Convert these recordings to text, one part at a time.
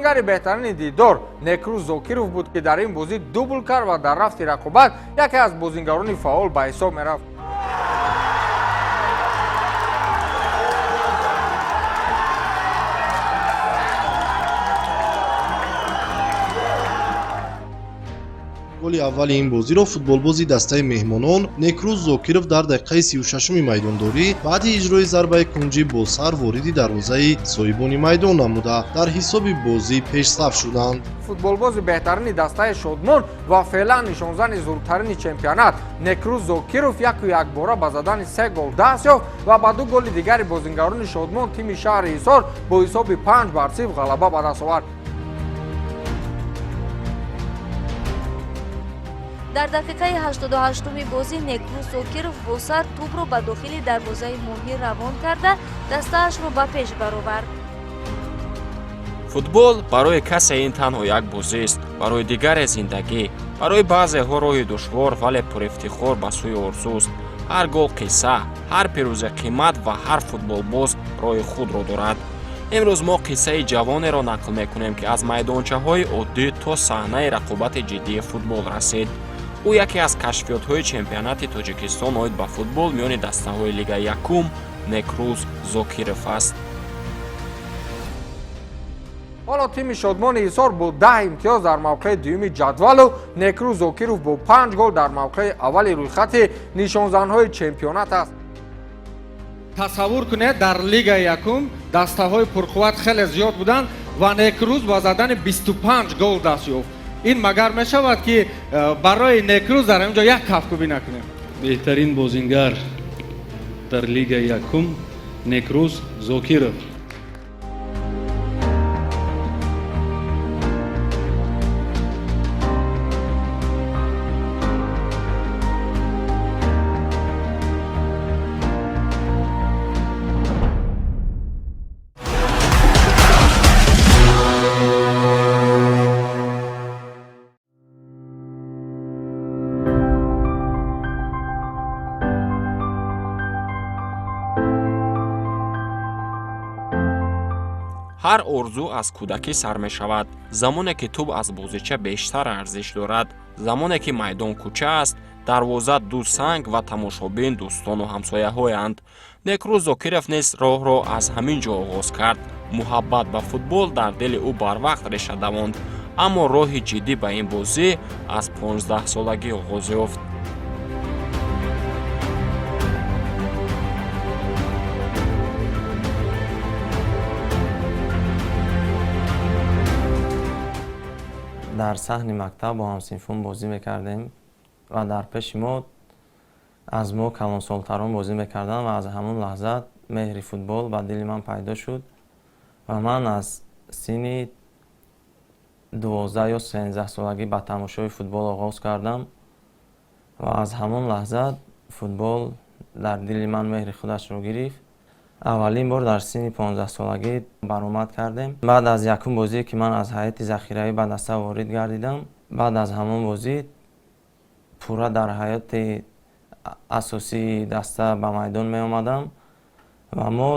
бозингари беҳтарини дидор Некруз Зокиров буд, ки дар ин бозӣ дубл кард ва дар рафти рақобат яке аз бозингарони фаъол ба ҳисоб мерафт. голи аввали ин бозиро футболбози дастаи меҳмонон Некруз Зокиров дар дақиқаи 36-уми майдондорӣ баъди иҷрои зарбаи кунҷӣ бо сар вориди дарвозаи соҳибони майдон намуда дар ҳисоби бозӣ пешсаф шуданд. футболбози беҳтарини дастаи Шодмон ва феълан нишонзани зурдтарини чемпионат Некруз Зокиров яку якбора ба задани 3 гол даст ёфт ва ба 2 голи дигари бозингарони Шодмон тими шаҳри Ҳисор бо ҳисоби 5-0 ғалаба ба даст овард. дар дақиқаи 88-уми бозӣ Некруз Зокиров бо сар тӯбро ба дохили дарвозаи Моҳир равон карда дастаашро ба пеш баровард. футбол барои касе ин танҳо як бозист, барои дигаре зиндагӣ, барои баъзеҳо роҳи душвор вале пурифтихор ба сӯи орзуст. ҳар гол қисса, ҳар пирӯза қимат ва ҳар футболбоз роҳи худро дорад. имрӯз мо қиссаи ҷавонеро нақл мекунем, ки аз майдончаҳои оддӣ то саҳнаи рақобати ҷиддии футбол расид. ӯ яке аз кашфиётҳои чемпионати Тоҷикистон оид ба футбол миёни дастаҳои Лигаи Якум Некруз Зокиров аст. ҳоло тими Шодмони Ҳисор бо 10 имтиёз дар мавқеи дуюми ҷадвалу Некруз Зокиров бо 5 гол дар мавқеи аввали рӯйхати нишонзанҳои чемпионат аст. тасаввур кунед, дар Лигаи Якум дастаҳои пурқувват хеле зиёд буданд ва Некруз ба задани 25 гол даст ёфт. ин магар мешавад, ки барои Некруз дар инҷо як кафкӯбӣ накунем. беҳтарин бозингар дар Лигаи Якум Некруз Зокиров. ҳар орзу аз кӯдакӣ сар мешавад. замоне ки тӯб аз бозича бештар арзиш дорад, замоне ки майдон кӯча аст, дарвоза ду санг ва тамошобин дӯстону ҳамсояҳоянд. Некруз Зокиров низ роҳро аз ҳамин ҷо оғоз кард. муҳаббат ба футбол дар дили ӯ барвақт реша давонд, аммо роҳи ҷиддӣ ба ин бозӣ аз 15-солагӣ оғоз ёфт. дар саҳни мактаб бо ҳамсинфон бозӣ мекардем ва дар пеши мо аз мо калонсолтарон бозӣ мекарданд ва аз ҳамон лаҳза меҳри футбол ба дили ман пайдо шуд ва ман аз синни 12 ё 13 солагӣ ба тамошои футбол оғоз кардам ва аз ҳамон лаҳза футбол дар дили ман меҳри худашро гирифт. аввалин бор дар синни 15-солагӣ баромад кардем. баъд аз якум бозие ки ман аз ҳайати захираӣ ба даста ворид гардидам, баъд аз ҳамон бозӣ пурра дар ҳайати асосии даста ба майдон меомадам ва мо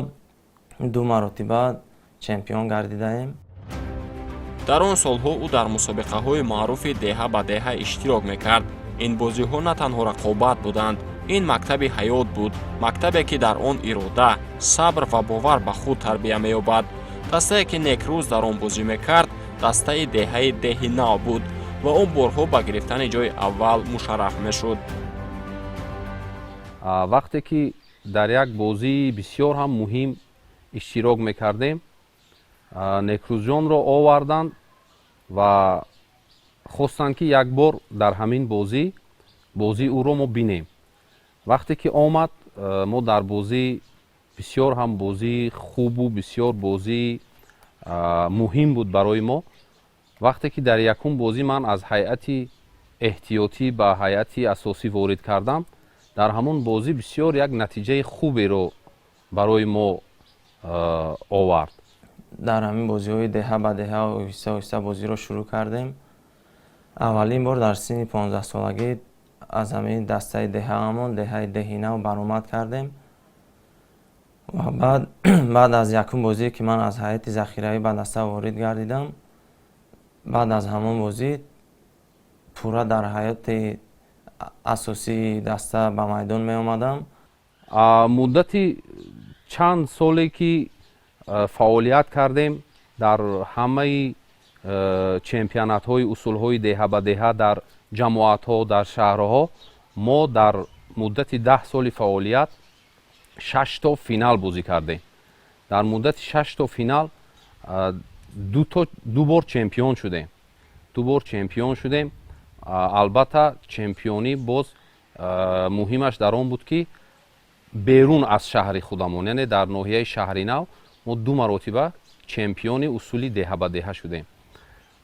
2 маротиба чемпион гардидаем. дар он солҳо ӯ дар мусобиқаҳои маъруфи деҳа ба деҳа иштирок мекард. ин бозиҳо на танҳо рақобат буданд, ин мактаби ҳаёт буд, мактабе ки дар он ирода, сабр ва бовар ба худ тарбия меёбад. дастае ки Некруз дар он бозӣ мекард, дастаи деҳаи деҳи нав буд ва он борҳо ба гирифтани ҷои аввал мушарраф мешуд. вақте ки дар як бозии бисёр ҳам муҳим иштирок мекардем, Некрузҷонро оварданд ва хостанд ки як бор дар ҳамин бозии ӯро мо бинем. вақте ки омад, мо дар бозӣ бисёр ҳам бозии хубу бисёр бозии муҳим буд барои мо. вақте ки дар якум бозӣ ман аз ҳайати эҳтиётӣ ба ҳайати асосӣ ворид кардам, дар ҳамон бозӣ бисёр як натиҷаи хуберо барои мо овард. дар ҳамин бозиҳои деҳа ба деҳа оҳиста оҳиста бозиро шурӯъ кардем. аввалин бор дар синни 15-солагӣ аз ҳамин дастаи деҳаамон деҳаи деҳи нав баромад кардем ва баъд аз якум бозие ки ман аз ҳайати захираӣ ба даста ворид гардидам, баъд аз ҳамон бозӣ пурра дар ҳаёти асосии даста ба майдон меомадам. муддати чанд соле ки фаъолият кардем дар ҳамаи чемпионатҳои усулҳои деҳа ба деҳа дар ҷамоатҳо дар шаҳрҳо мо дар муддати 10 соли фаъолият 6 то финал бозӣ кардем. дар муддати 6 то финал ду бор чемпион шудем. албатта чемпионӣ боз муҳимаш дар он буд ки берун аз шаҳри худамон, яъне дар ноҳияи шаҳринав мо 2 маротиба чемпиони усули деҳа ба деҳа шудем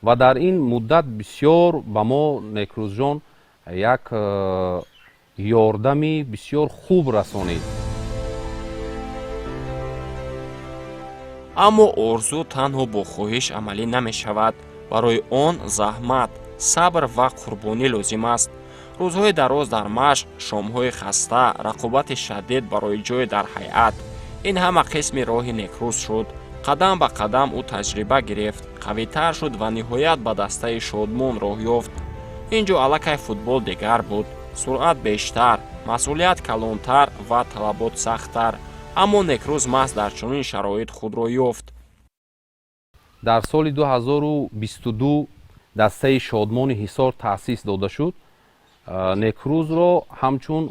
ва дар ин муддат бисёр ба мо Некрузҷон як ёрдами бисёр хуб расонид. аммо орзу танҳо бо хоҳиш амалӣ намешавад. барои он заҳмат, сабр ва қурбонӣ лозим аст. рӯзҳои дароз дар машқ, шомҳои хаста, рақобати шадид барои ҷой дар ҳайат, ин ҳама қисми роҳи Некруз шуд. қадам ба қадам ӯ таҷриба гирифт, қавитар шуд ва ниҳоят ба дастаи шодмон роҳ ёфт. ин ҷо аллакай футбол дигар буд, суръат бештар, масъулият калонтар ва талабот сахттар. аммо Некруз маҳз дар чунин шароит худро ёфт. дар соли 2022 дастаи шодмони ҳисор таъсис дода шуд. Некрузро ҳамчун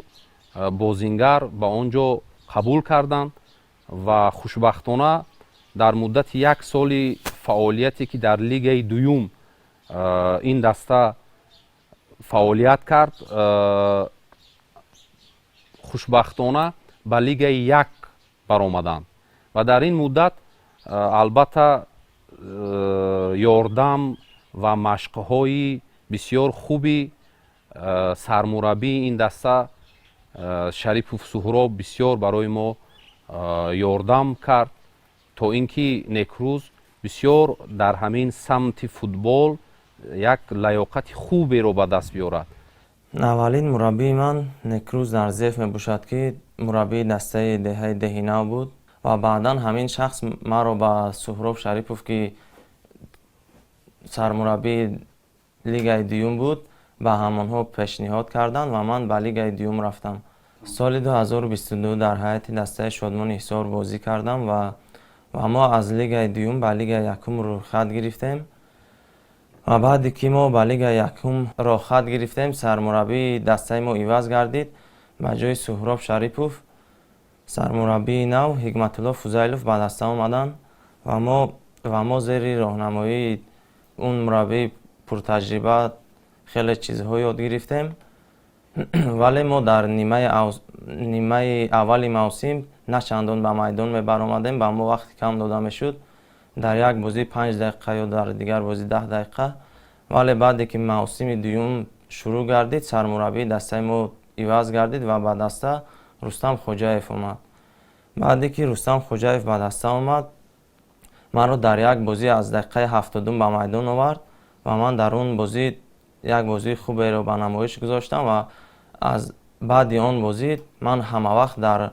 бозингар ба он ҷо қабул карданд ва хушбахтона дар муддати 1 соли фаъолияте ки дар лигаи дуюм ин даста фаъолият кард, хушбахтона ба лигаи 1 баромаданд ва дар ин муддат албатта ёрдам ва машқҳои бисёр хуби сармураббии ин даста Шарипов Суҳроб бисёр барои мо ёрдам кард, то ин ки Некруз бисёр дар ҳамин самти футбол як лаёқати хуберо ба даст биёрад. аввалин мураббии ман Некруз дар зеф мебошад ки мураббии дастаи деҳаи Деҳинав буд ва баъдан ҳамин шахс маро ба Суҳроб Шарипов ки сармураббии лигаи дуюм буд ба ҳамонҳо пешниҳод карданд ва ман ба лигаи дуюм рафтам. соли 2022 дар ҳайати дастаи шодмони Ҳисор бозӣ кардам ва мо аз лигаи дуюм ба лигаи якум рӯйхат гирифтем ва баъде ки мо ба лигаи якум роҳхат гирифтем, сармураббии дастаи мо иваз гардид. ба ҷои Суҳроб Шарипов сармураббии нав Ҳикматулло Фузайлов ба даста омаданд ва мо зери роҳнамоии он мураббии пуртаҷриба хеле чизҳо ёд гирифтем. вале мо дар нимаи аввали мавсим на чандон ба майдон мебаромадем, ба мо вақти кам дода мешуд, дар як бозӣ 5 дақиқа ё дар дигар бозӣ 10 дақиқа. вале баъде ки мавсими дуюм шурӯъ гардид, сармураббии дастаи мо иваз гардид ва ба даста Рустам Хоҷаев омад. баъде ки Рустам Хоҷаев ба даста омад, маро дар як бозӣ аз дақиқаи 70 ба майдон овард ва ман дар он бозӣ як бозии хуберо ба намоиш гузоштам ва аз баъди он бозӣ ман ҳамавақт дар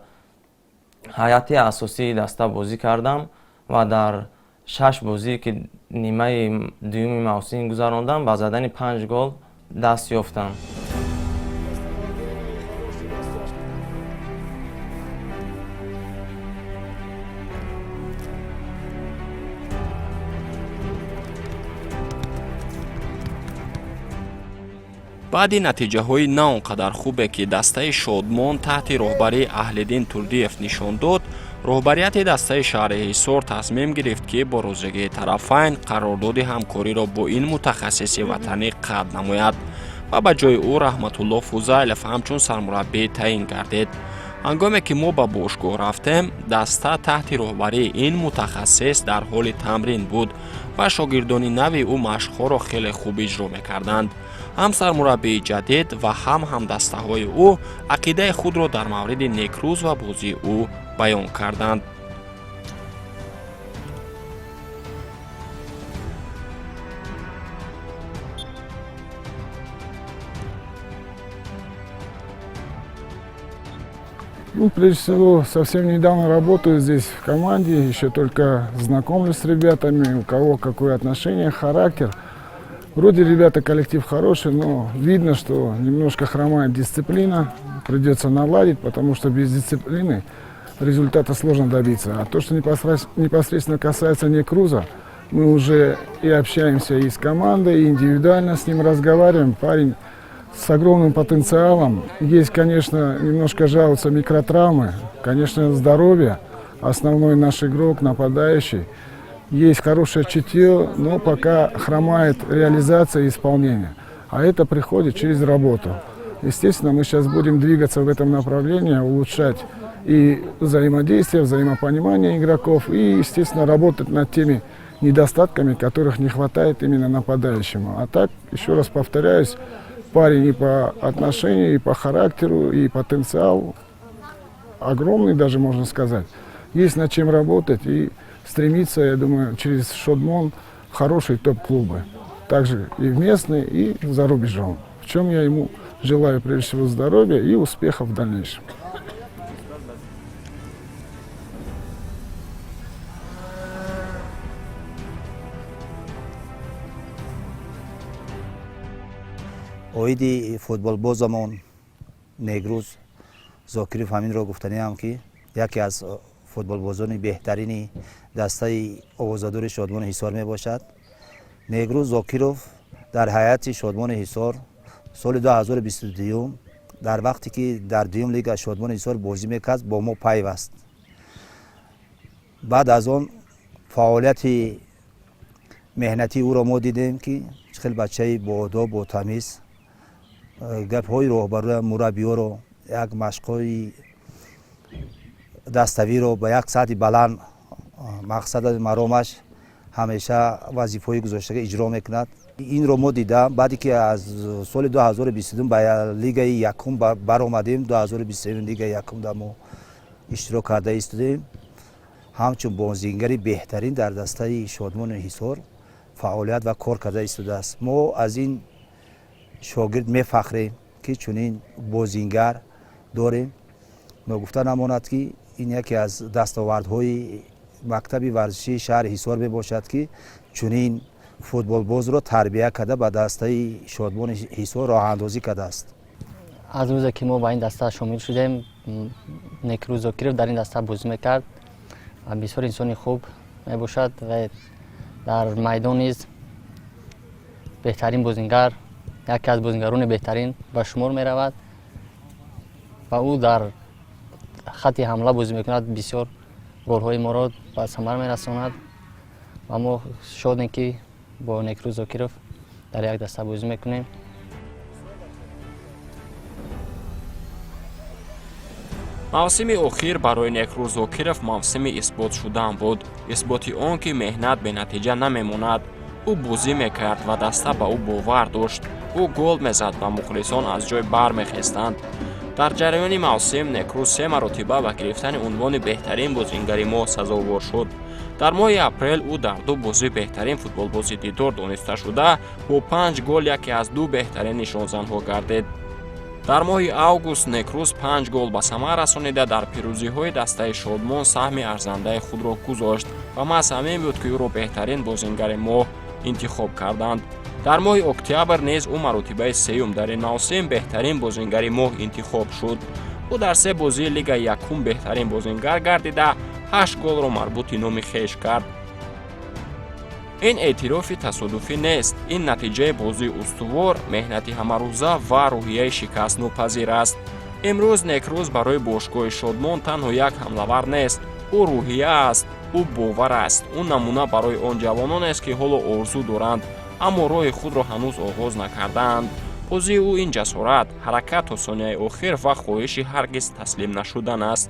ҳайати асосии даста бозӣ кардам ва дар 6 бозӣ ки нимаи дуюми мавсим гузарондам, ба задани 5 гол даст ёфтам. баъди натиҷаҳои на он қадар хубе ки дастаи шодмон таҳти роҳбарии Аҳлиддин Турдиев нишон дод, роҳбарияти дастаи шаҳри Ҳисор тасмим гирифт ки бо розигии тарафайн қарордоди ҳамкориро бо ин мутахассиси ватанӣ қатъ намояд ва ба ҷои ӯ Раҳматулло Фузайлов ҳамчун сармураббӣ таъин гардид. ҳангоме ки мо ба бошгоҳ рафтем, даста таҳти роҳбарии ин мутахассис дар ҳоли тамрин буд ва шогирдони нави ӯ машқҳоро хеле хуб иҷро мекарданд. ҳам сармураббии ҷадид ва ҳам ҳамдастаҳои ӯ ақидаи худро дар мавриди Некруз ва бозии ӯ баён карданд. Прежде всего, совсем недавно работаю здесь в команде, еще только знакомлюсь с ребятами, у кого какое отношение, характер. Вроде ребята коллектив хороший, но видно, что немножко хромает дисциплина. Придется наладить, потому что без дисциплины результата сложно добиться. А то, что непосредственно касается Некруза, мы уже и общаемся и с командой, и индивидуально с ним разговариваем. Парень с огромным потенциалом. Есть, конечно, немножко жалуются микротравмы, конечно, здоровье. Основной наш игрок, нападающий. Есть хорошее чутье, но пока хромает реализация и исполнение. А это приходит через работу. Естественно, мы сейчас будем двигаться в этом направлении, улучшать и взаимодействие, взаимопонимание игроков, и, естественно, работать над теми недостатками, которых не хватает именно нападающему. А так, еще раз повторяюсь, парень и по отношению, и по характеру, и потенциал огромный, даже можно сказать. Есть над чем работать и стремиться, я думаю, через Шодмон в хорошие топ-клубы. Также и в местные, и за рубежом. В чем я ему желаю, прежде всего, здоровья и успехов в дальнейшем. اویدی فوتبال بازمون نگروز زاکریف همین را گفتنی هم که یکی از فوتبال بازان بهترین دسته آوازادور شادمان حصار می باشد. نگروز زاکریف در حیات شادمان حصار سال 2022 در وقتی که در دوم لیگ شادمان حصار بازی میکرد با ما پیوست. بعد از آن فعالیت مهنتی او را ما دیدیم که خیلی بچه با آداب و تمیز گپ های راهبر مربی رو یک مشقای دستوی رو به یک سطح بلند مقصد مرامش همیشه وظیفه گذاشته اجرا میکند. این رو ما دیدم بعدی که از سال 2022 به لیگ یکم برآمدیم 2023 لیگ یکم در ما اشتراک کرده ایستادیم. همچون بازیگری بهترین در دسته شادمان حصار فعالیت و کار کرده ایستاده است. ما از این شاگرد میفخریم که چنین بازیگر داریم. نگفته نماند که این یکی از دستاوردهای مکتب ورزشی شهر حصار میباشد که چنین فوتبال باز را تربیت کرده به دسته شادمان حصار راه اندازی کرده است. از روزی که ما با این دسته شامل شدیم نکروز زاکریف در این دسته بازی میکرد. بسیار انسان خوب میباشد و در میدان نیز بهترین بازیگر، یکی از بازیگران بهترین به شمار می رود و او در خط حمله بازی میکند. بسیار گل های ما را به ثمر می رساند و ما شادیم که با نکروز زاکریف در یک دسته بازی میکنیم. мавсими охир барои некрӯз зокиров мавсими исбот шудан буд. исботи он ки меҳнат бенатиҷа намемонад. ӯ бозӣ мекард ва даста ба ӯ бовар дошт. ӯ гол мезад ва мухлисон аз ҷой бармехестанд. дар ҷараёни мавсим некрӯз 3 маротиба ба гирифтани унвони беҳтарин бозигари моҳ сазовор шуд. дар моҳи апрел ӯ дар 2 бозӣ беҳтарин футболбози дидор дониста шуда бо 5 гол яке аз 2 беҳтарин нишонзанҳо гардид. дар моҳи август некрӯз 5 гол ба самар расонида дар пирӯзиҳои дастаи шодмон саҳми арзандаи худро гузошт ва маҳз ҳамин буд ки ӯро беҳтарин бозигари моҳ интихоб карданд. дар моҳи октябр низ ӯ маротибаи сеюм дар ин мавсим беҳтарин бозигари моҳ интихоб шуд. ӯ дар 3 бозии лигаи якум беҳтарин бозигар гардида 8 голро марбути номи хеш кард. ин эътирофи тасодуфӣ нест. ин натиҷаи бозии устувор, меҳнати ҳамарӯза ва рӯҳияи шикастнопазир аст. имрӯз некрӯз барои бошгоҳи шодмон танҳо як ҳамлавар нест. ӯ рӯҳия аст, ӯ бовар аст, ӯ намуна барои он ҷавононест ки ҳоло орзу доранд, аммо роҳи худро ҳанӯз оғоз накардаанд. бозии ӯ ин ҷасорат, ҳаракат то сонияи охир ва хоҳиши ҳаргиз таслим нашудан аст.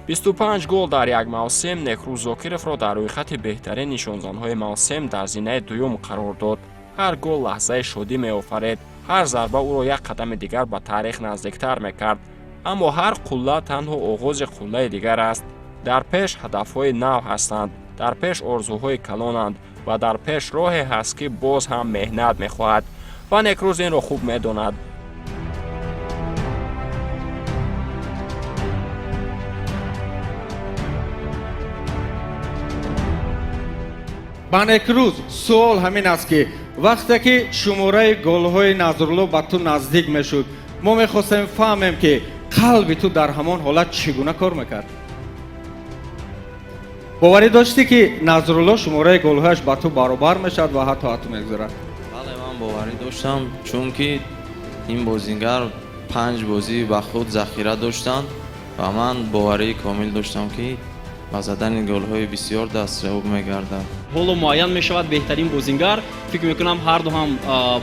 25 гол дар як мавсим некрӯз зокировро дар рӯйхати беҳтарин нишонзанҳои мавсим дар зинаи дуюм қарор дод. ҳар гол лаҳзаи шодӣ меофаред, ҳар зарба ӯро як қадами дигар ба таърих наздиктар мекард. аммо ҳар қулла танҳо оғози қуллаи дигар аст. дар пеш ҳадафҳои нав ҳастанд, дар пеш орзуҳои калонанд ва дар пеш роҳе ҳаст ки боз ҳам меҳнат мехоҳад ва некрӯз инро хуб медонад. ба Некруз суол ҳамин аст ки вақте ки шумораи голҳои Назрулло ба ту наздик мешуд, мо мехостем фаҳмем ки қалби ту дар ҳамон ҳолат чӣ гуна кор мекард? боварӣ доштӣ ки Назрулло шумораи голҳояш ба ту баробар мешавад ва ҳатто ҳатто мегузарад? бале ман боварӣ доштам, чунки ин бозингар 5 бозӣ ба худ захира доштанд ва ман боварии комил доштам ки ба задани голҳои бисёр дастёб мегардад. ҳоло муайян мешавад беҳтарин бозингар. фикр мекунам ҳар ду ҳам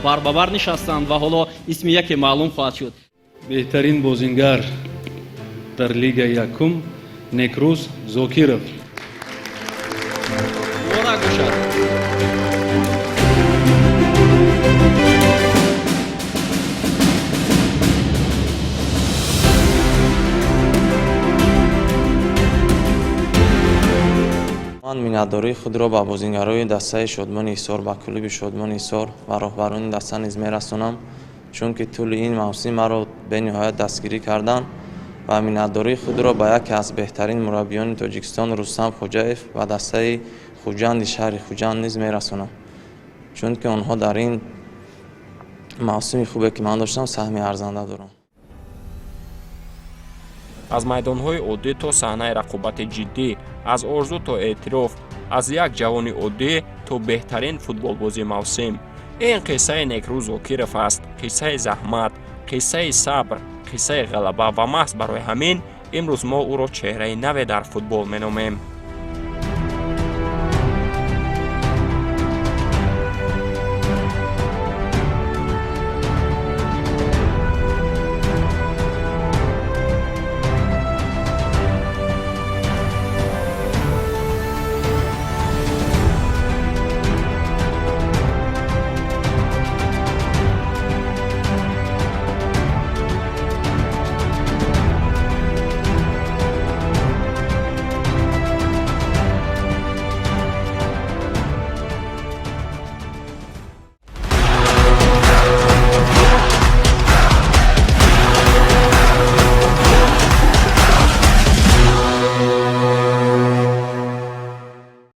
бар ба бар нишастанд ва ҳоло исми яке маълум хоҳад шуд. беҳтарин бозингар дар лигаи якум Некруз Зокиров. муборак бошад. ман миннатдории худро ба бозингарои дастаи Шодмони Ҳисор, ба клуби Шодмони Ҳисор ва роҳбарони даста низ мерасонам, чунки тӯли ин мавсим маро бениҳоят дастгирӣ карданд ва миннатдории худро ба яке аз беҳтарин мураббиёни Тоҷикистон Рустам Хоҷаев ва дастаи хуҷанди шаҳри Хуҷанд низ мерасонам, чунки онҳо дар ин мавсими хубе ки ман доштам саҳми арзанда доранд. аз майдонҳои оддӣ то саҳнаи рақобати ҷиддӣ, аз орзу то эътироф, аз як ҷавони оддӣ то беҳтарин футболбози мавсим. ин қиссаи Некруз Зокиров аст, қиссаи заҳмат, қиссаи сабр, қиссаи ғалаба ва маҳз барои ҳамин имрӯз мо ӯро чеҳраи наве дар футбол меномем.